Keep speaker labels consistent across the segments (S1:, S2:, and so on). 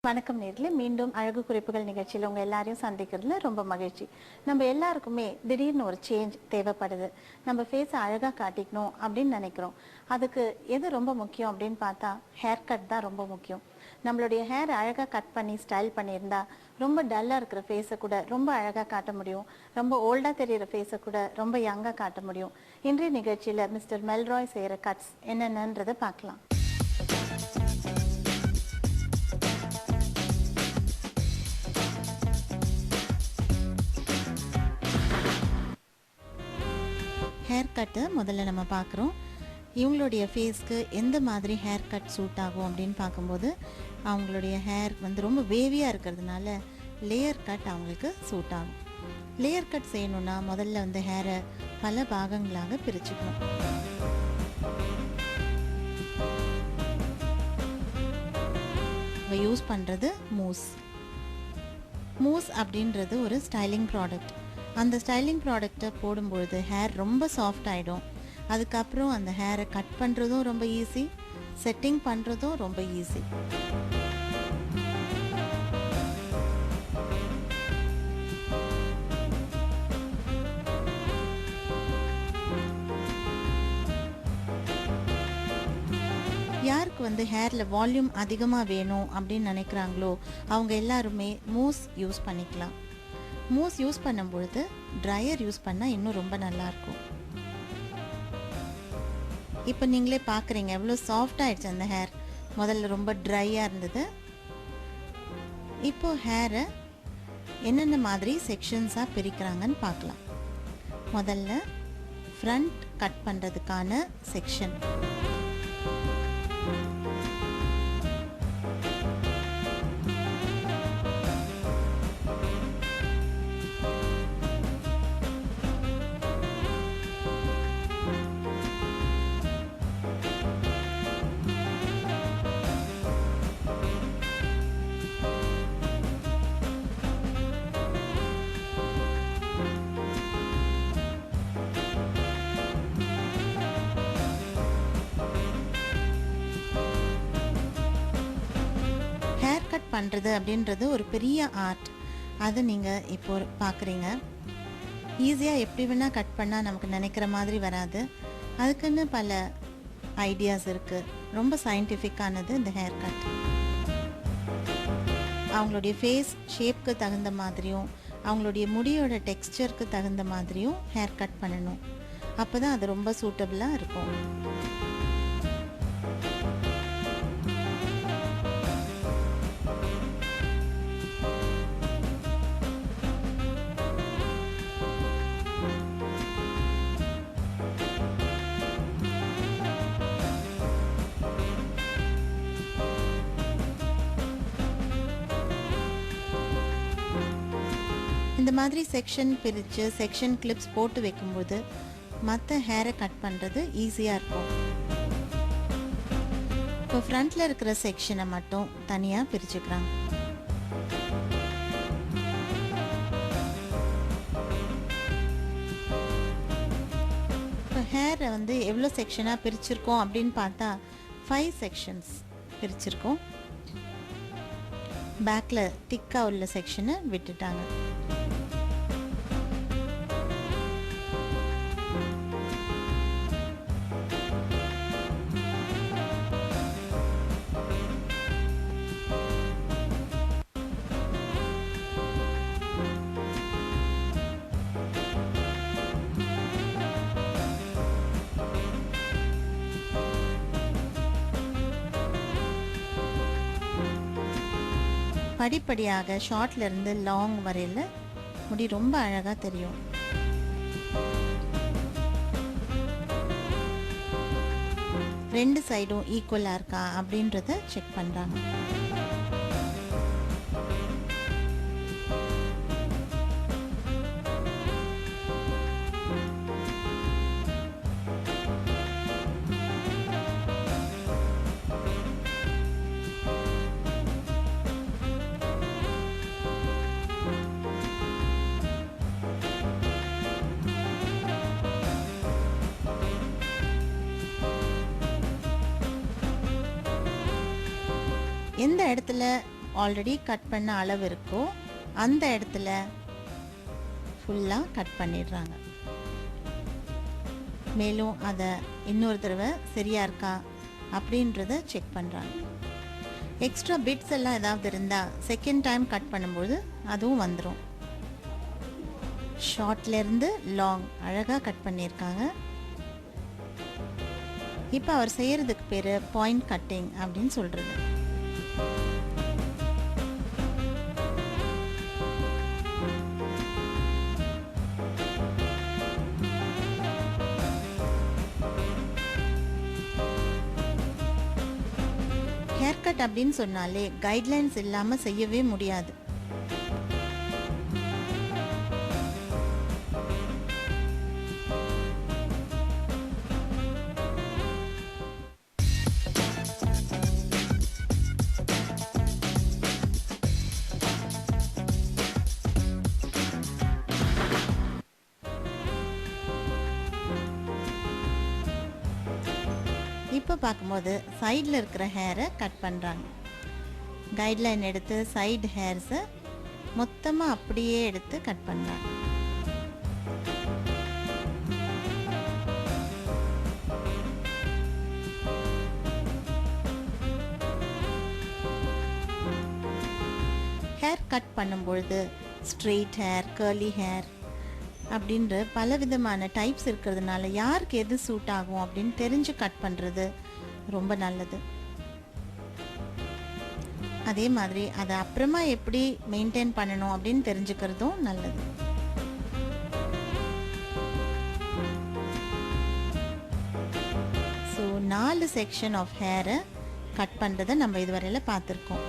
S1: வணக்கம் நேர்களே, மீண்டும் அழகு குறிப்புகள் நிகழ்ச்சியில் உங்க எல்லாரையும் சந்திக்கிறதுல ரொம்ப மகிழ்ச்சி. நம்ம எல்லாருக்குமே திடீர்னு ஒரு சேஞ்ச் தேவைப்படுது. நம்ம ஃபேஸை அழகா காட்டிக்கணும் அப்படின்னு நினைக்கிறோம். அதுக்கு எது ரொம்ப முக்கியம் அப்படின்னு பார்த்தா ஹேர் கட் தான் ரொம்ப முக்கியம். நம்மளுடைய ஹேர் அழகா கட் பண்ணி ஸ்டைல் பண்ணியிருந்தா ரொம்ப டல்லா இருக்கிற ஃபேஸை கூட ரொம்ப அழகா காட்ட முடியும். ரொம்ப ஓல்டா தெரியிற ஃபேஸை கூட ரொம்ப யங்கா காட்ட முடியும். இன்றைய நிகழ்ச்சியில மிஸ்டர் மெல்ராய் செய்யற கட்ஸ் என்னென்னன்றதை பார்க்கலாம். ஹேர் கட்டு முதல்ல நம்ம பார்க்குறோம். இவங்களுடைய ஃபேஸ்க்கு எந்த மாதிரி ஹேர் கட் சூட் ஆகும் அப்படின்னு பார்க்கும்போது அவங்களுடைய ஹேர் வந்து ரொம்ப வேவியாக இருக்கிறதுனால லேயர் கட் அவங்களுக்கு சூட் ஆகும். லேயர் கட் செய்யணுன்னா முதல்ல வந்து ஹேரை பல பாகங்களாக பிரிச்சுக்கணும். யூஸ் பண்ணுறது மூஸ் அப்படின்றது ஒரு ஸ்டைலிங் ப்ராடக்ட். அந்த ஸ்டைலிங் ப்ராடக்டை போடும்பொழுது ஹேர் ரொம்ப சாஃப்ட் ஆகிடும். அதுக்கப்புறம் அந்த ஹேரை கட் பண்ணுறதும் ரொம்ப ஈஸி, செட்டிங் பண்ணுறதும் ரொம்ப ஈஸி. யாருக்கு வந்து ஹேரில் வால்யூம் அதிகமாக வேணும் அப்படின்னு நினைக்கிறாங்களோ அவங்க எல்லாருமே மூஸ் யூஸ் பண்ணிக்கலாம். மூஸ் யூஸ் பண்ணும்பொழுது ட்ரையர் யூஸ் பண்ணால் இன்னும் ரொம்ப நல்லாயிருக்கும். இப்போ நீங்களே பார்க்குறீங்க எவ்வளோ சாஃப்ட் ஆகிடுச்சு அந்த ஹேர். முதல்ல ரொம்ப ட்ரையாக இருந்தது. இப்போது ஹேரை என்னென்ன மாதிரி செக்ஷன்ஸாக பிரிக்கிறாங்கன்னு பார்க்கலாம். முதல்ல ஃப்ரண்ட் கட் பண்ணுறதுக்கான செக்ஷன். ஹேர் கட் பண்ணுறது அப்படின்றது ஒரு பெரிய ஆர்ட். அதை நீங்கள் இப்போ பார்க்குறீங்க. ஈஸியாக எப்படி வேணால் கட் பண்ணால் நமக்கு நினைக்கிற மாதிரி வராது. அதுக்குன்னு பல ஐடியாஸ் இருக்குது. ரொம்ப சயின்டிஃபிக்கானது இந்த ஹேர் கட். அவங்களுடைய ஃபேஸ் ஷேப்க்கு தகுந்த மாதிரியும் அவங்களுடைய முடியோட டெக்ஸ்சருக்கு தகுந்த மாதிரியும் ஹேர் கட் பண்ணணும். அப்போ தான் அது ரொம்ப சூட்டபிளாக இருக்கும். இந்த மாதிரி செக்ஷன் பிரித்து செக்ஷன் கிளிப்ஸ் போட்டு வைக்கும்போது மற்ற ஹேரை கட் பண்ணுறது ஈஸியாக இருக்கும். இப்போ ஃப்ரண்ட்டில் இருக்கிற செக்ஷனை மட்டும் தனியாக பிரிச்சுக்கிறாங்க. இப்போ ஹேரை வந்து எவ்வளோ செக்ஷனாக பிரிச்சிருக்கோம் அப்படின்னு பார்த்தா 5 செக்ஷன்ஸ் பிரிச்சிருக்கோம். பேக்கில் திக்காக உள்ள செக்ஷனை விட்டுட்டாங்க. படிப்படியாக ஷார்ட்ல இருந்து லாங் வரையில் முடி ரொம்ப அழகாக தெரியும். ரெண்டு சைடும் ஈக்குவலாக இருக்கா அப்படின்றத செக் பண்ணுறாங்க. எந்த இடத்துல ஆல்ரெடி கட் பண்ண அளவு இருக்கோ அந்த இடத்துல ஃபுல்லாக கட் பண்ணிடுறாங்க. மேலும் அதை இன்னொரு தடவை சரியாக இருக்கா அப்படின்றத செக் பண்ணுறாங்க. எக்ஸ்ட்ரா பிட்ஸ் எல்லாம் ஏதாவது இருந்தால் செகண்ட் டைம் கட் பண்ணும்போது அதுவும் வந்துடும். ஷார்ட்லேருந்து லாங் அழகாக கட் பண்ணியிருக்காங்க. இப்போ அவர் செய்கிறதுக்கு பேர் பாயிண்ட் கட்டிங் அப்படின்னு சொல்கிறது. ஹேர் கட் அப்படின்னு சொன்னாலே கைட்லைன்ஸ் இல்லாமல் செய்யவே முடியாது. இப்போ பார்க்கும்போது சைடில் இருக்கிற ஹேரை கட் பண்ணுறாங்க. கைட்லைன் எடுத்து சைடு ஹேர்ஸை மொத்தமாக அப்படியே எடுத்து கட் பண்ணுறாங்க. ஹேர் கட் பண்ணும்பொழுது ஸ்ட்ரெயிட் ஹேர், கர்லி ஹேர் அப்படின்ற பலவிதமான டைப்ஸ் இருக்கிறதுனால யாருக்கு எது சூட் ஆகும் அப்படின்னு தெரிஞ்சு கட் பண்ணுறது ரொம்ப நல்லது. அதே மாதிரி அதை அப்புறமா எப்படி மெயின்டைன் பண்ணணும் அப்படின்னு தெரிஞ்சுக்கிறதும் நல்லது. ஸோ 4 செக்ஷன் ஆஃப் ஹேரை கட் பண்ணுறதை நம்ம இதுவரையில் பார்த்துருக்கோம்.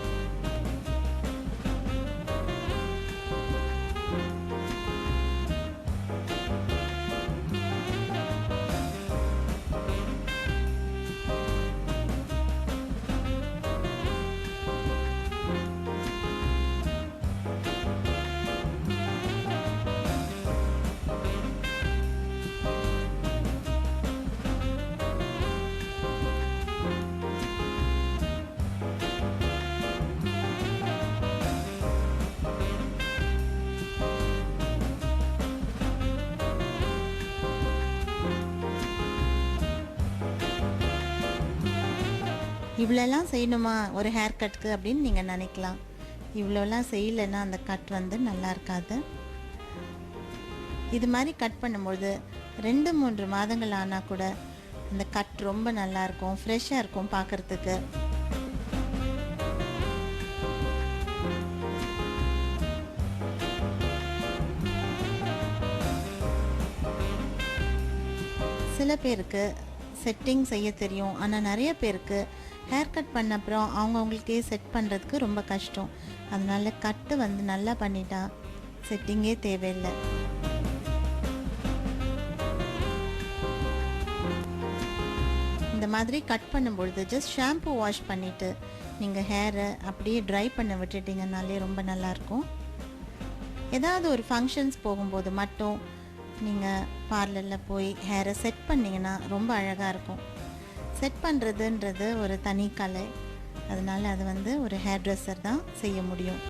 S1: இவ்வளோலாம் செய்யணுமா ஒரு ஹேர் கட்டுக்கு அப்படின்னு நீங்கள் நினைக்கலாம். இவ்வளோலாம் செய்யலைன்னா அந்த கட் வந்து நல்லா இருக்காது. இது மாதிரி கட் பண்ணும்பொழுது 2-3 மாதங்கள் ஆனால் கூட அந்த கட் ரொம்ப நல்லாயிருக்கும், ஃப்ரெஷ்ஷாக இருக்கும் பார்க்குறதுக்கு. சில பேருக்கு செட்டிங் செய்ய தெரியும், ஆனால் நிறைய பேருக்கு ஹேர் கட் பண்ண அப்புறம் அவங்கவுங்களுக்கே செட் பண்ணுறதுக்கு ரொம்ப கஷ்டம். அதனால கட்டு வந்து நல்லா பண்ணிட்டா செட்டிங்கே தேவையில்லை. இந்த மாதிரி கட் பண்ணும்பொழுது ஜஸ்ட் ஷாம்பு வாஷ் பண்ணிவிட்டு நீங்கள் ஹேரை அப்படியே ட்ரை பண்ண விட்டுட்டிங்கனாலே ரொம்ப நல்லாயிருக்கும். ஏதாவது ஒரு ஃபங்க்ஷன்ஸ் போகும்போது மட்டும் நீங்கள் பார்லரில் போய் ஹேரை செட் பண்ணிங்கன்னா ரொம்ப அழகாக இருக்கும். செட் பண்ணுறதுன்றது ஒரு தனி கலை. அதனால் அது வந்து ஒரு ஹேர் ட்ரெஸ்ஸர் தான் செய்ய முடியும்.